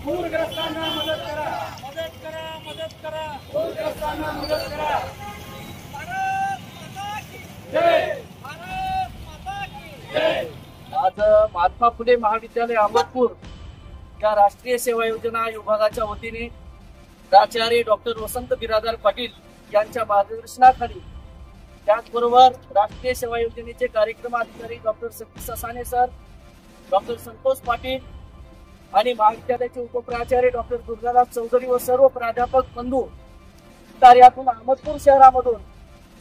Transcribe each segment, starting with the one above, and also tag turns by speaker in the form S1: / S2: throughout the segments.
S1: पूरग्रस्तांना मदत करा, मदत करा, मदत करा, पूरग्रस्तांना मदत करा। भारत माता की जय, भारत माता की जय। आज महात्मा फुले महाविद्यालय अहमदपूर या राष्ट्रीय सेवा योजना विभागाच्या वतीने प्राचार्य डॉक्टर वसंत बिरादार पाटील यांच्या मार्गदर्शनाखाली, त्याचबरोबर राष्ट्रीय सेवा योजनेचे कार्यक्रम अधिकारी doctor Satish Sasane sir, doctor Santosh Patil आणि महाविद्यालयाचे उपप्राचार्य डॉक्टर दुर्गादास चौधरी व सर्व प्राध्यापक बंधू कार्यातून अहमदपूर शहरामधून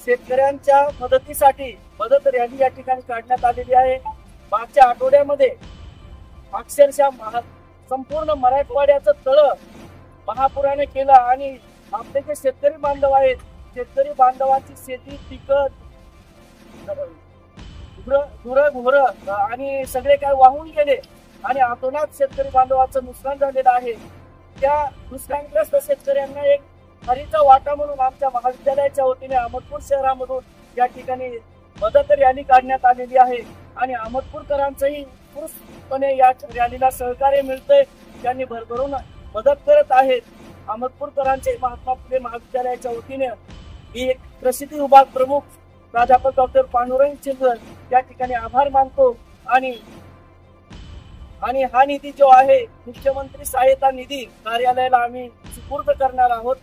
S1: शेतकऱ्यांच्या मदतीसाठी मदत रॅली या ठिकाणी काढण्यात आलेली आहे। मागच्या आठवड्यामध्ये अक्षरशः संपूर्ण मराठवाड्याचं तळ महापुराने केलं आणि आपले जे शेतकरी बांधव आहेत, शेतकरी बांधवांची शेती पिकत गुरं आणि सगळे काय वाहून गेले आणि अतोनात शेतकरी बांधवांचं नुकसान झालेलं आहे। त्या नुकसानग्रस्त शेतकऱ्यांना एक हरीचा वाटा म्हणून आमच्या महाविद्यालयाच्या वतीने अहमदपूर शहरामधून या ठिकाणी मदत रॅली काढण्यात आलेली आहे आणि अहमदपूरकरांचंही उत्स्फूर्तपणे या रॅलीला सहकार्य मिळतंय। त्यांनी भरभरून मदत करत आहेत। अहमदपूरकरांचे महात्मा फुले महाविद्यालयाच्या वतीने मी एक प्रसिद्धी विभाग प्रमुख प्राध्यापक डॉक्टर पांडुरंग चिंदर या ठिकाणी आभार मानतो आणि हा निधी जो आहे मुख्यमंत्री सहायता निधी कार्यालयाला आम्ही सुपूर्द करणार आहोत।